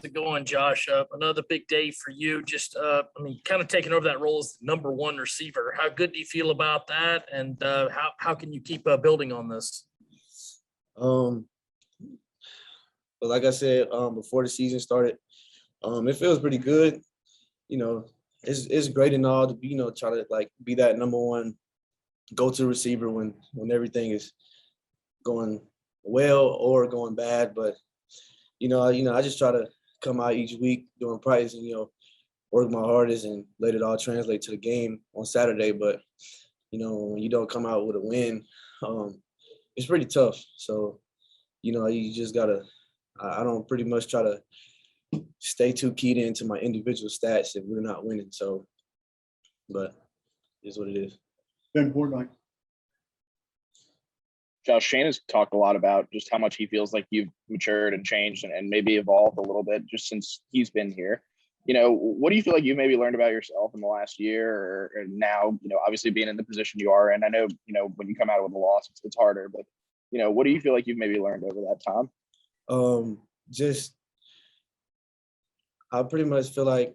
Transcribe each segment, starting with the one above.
it going, Josh? Another big day for you. Just, kind of taking over that role as number one receiver. How good do you feel about that? And how can you keep building on this? But like I said, before the season started, it feels pretty good. It's great and all to try to like be that number one go-to receiver when everything is going well or going bad. But I just try to come out each week during practice and work my hardest and let it all translate to the game on Saturday. But when you don't come out with a win, it's pretty tough. So you just gotta. I don't pretty much try to stay too keyed into my individual stats if we're not winning. So, but it is what it is. Ben Portnoy. Josh, Shane has talked a lot about just how much he feels like you've matured and changed and maybe evolved a little bit just since he's been here. What do you feel like you maybe learned about yourself in the last year or now, obviously being in the position you are in? I know, when you come out with a loss, it's harder, but, what do you feel like you've maybe learned over that time? I pretty much feel like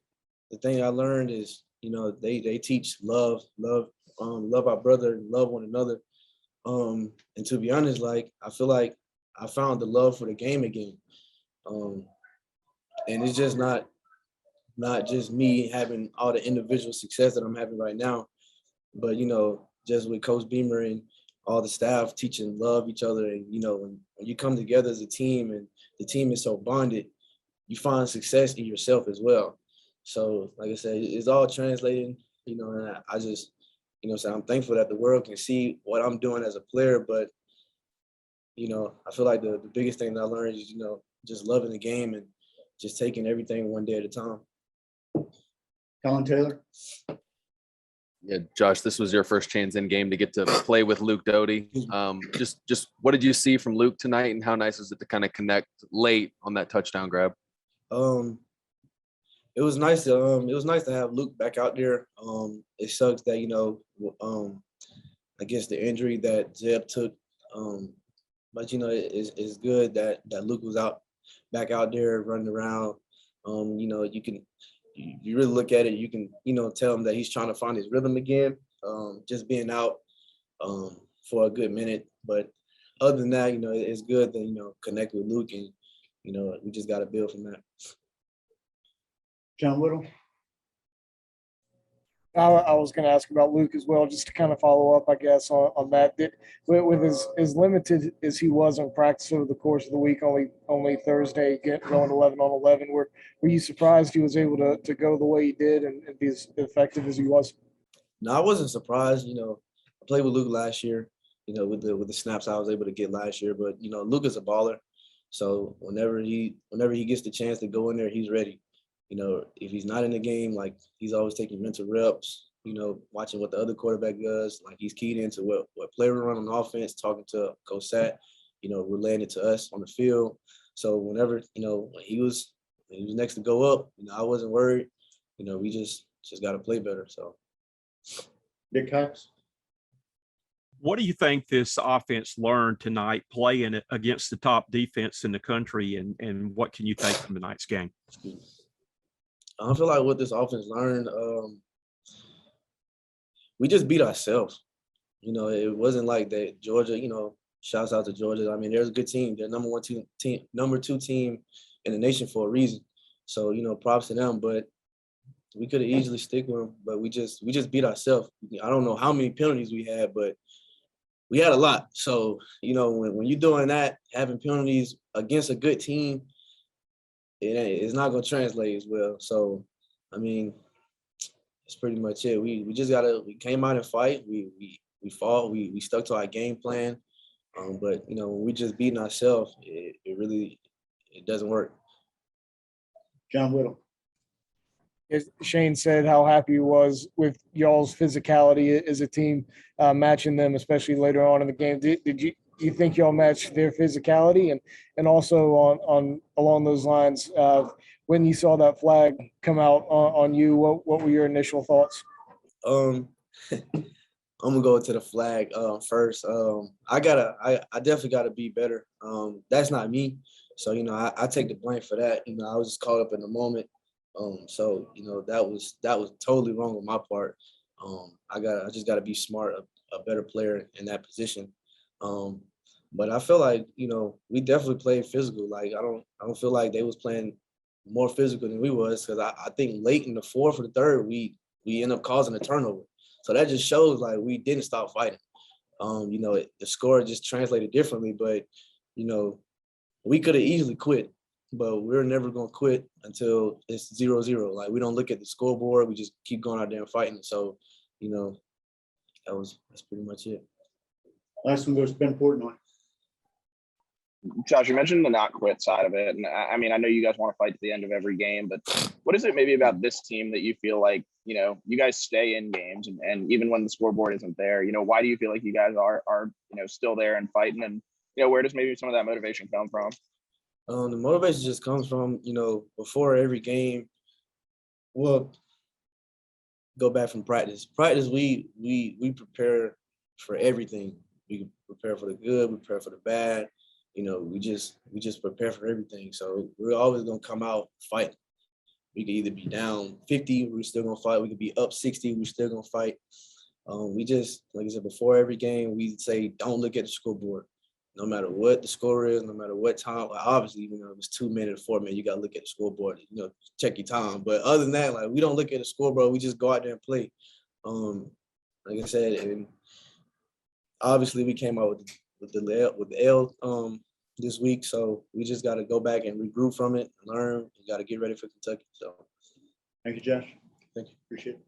the thing I learned is, they teach love our brother, love one another. And to be honest, like, I feel like I found the love for the game again. And it's just not just me having all the individual success that I'm having right now, but, just with Coach Beamer and all the staff teaching love each other. And, when you come together as a team and the team is so bonded, you find success in yourself as well. So, like I said, it's all translating, and I just, so I'm thankful that the world can see what I'm doing as a player. But, I feel like the biggest thing that I learned is, just loving the game and just taking everything one day at a time. Colin Taylor. Yeah, Josh, this was your first chance in game to get to play with Luke Doty. Just what did you see from Luke tonight, and how nice was it to kind of connect late on that touchdown grab? It was nice to have Luke back out there. It sucks that I guess the injury that Zeb took, but it's good that Luke was back out there running around. You really look at it, you can, tell him that he's trying to find his rhythm again, just being out for a good minute. But other than that, it's good to, connect with Luke, and, we just got to build from that. John Whittle. I was going to ask about Luke as well, just to kind of follow up, I guess, on that. With as limited as he was in practice over the course of the week, only Thursday going 11 on 11, were you surprised he was able to go the way he did and be as effective as he was? No, I wasn't surprised. I played with Luke last year, with the snaps I was able to get last year. But, Luke is a baller. So whenever he gets the chance to go in there, he's ready. If he's not in the game, like, he's always taking mental reps, watching what the other quarterback does. Like, he's keyed into what play we run on offense, talking to Coach Sat, relaying it to us on the field. So whenever, when he was next to go up, I wasn't worried. We just got to play better. So. Dick Cox. What do you think this offense learned tonight playing against the top defense in the country, and what can you take from tonight's game? I feel like what this offense learned, we just beat ourselves. It wasn't like that Georgia, shouts out to Georgia. I mean, they're a good team. They're number two team in the nation for a reason. So, props to them. But we could have easily stick with them, but we just beat ourselves. I don't know how many penalties we had, but we had a lot. So, when you're doing that, having penalties against a good team, it's not going to translate as well. So, I mean, it's pretty much it. We we came out and fight. We fought. We stuck to our game plan. But, when we just beating ourselves, it really doesn't work. John Whittle. As Shane said how happy he was with y'all's physicality as a team, matching them, especially later on in the game. Do you think y'all matched their physicality? And also on along those lines, when you saw that flag come out on you, what were your initial thoughts? I'm gonna go to the flag first. I definitely gotta be better. That's not me. So, you know, I take the blame for that. You know, I was just caught up in the moment. So, you know, that was totally wrong on my part. I just gotta be smart, a better player in that position. But I feel like, you know, we definitely played physical. Like I don't feel like they was playing more physical than we was, because I think late in the fourth or the third, we end up causing a turnover. So that just shows like we didn't stop fighting. You know, the score just translated differently, but you know, we could have easily quit, but we're never gonna quit until it's 0-0. Like we don't look at the scoreboard, we just keep going out there and fighting. So, you know, that's pretty much it. Last one goes to Ben Portnoy. Josh, you mentioned the not quit side of it. And I mean, I know you guys want to fight to the end of every game, but what is it maybe about this team that you feel like, you know, you guys stay in games and even when the scoreboard isn't there, you know, why do you feel like you guys are, you know, still there and fighting? And, you know, where does maybe some of that motivation come from? The motivation just comes from, you know, before every game. Well, go back from practice. Practice, we prepare for everything. We prepare for the good, we prepare for the bad. You know, we just prepare for everything. So we're always gonna come out fighting. We could either be down 50, we're still gonna fight. We could be up 60, we're still gonna fight. We just, like I said, before every game, we say don't look at the scoreboard. No matter what the score is, no matter what time. Well, obviously, you know, it was 2 minutes, 4 minutes, you gotta look at the scoreboard, you know, check your time. But other than that, like we don't look at the scoreboard, we just go out there and play. Like I said, and obviously we came out with the L this week. So we just gotta go back and regroup from it, learn. We gotta get ready for Kentucky. So Thank you, Josh. thank you. Appreciate it.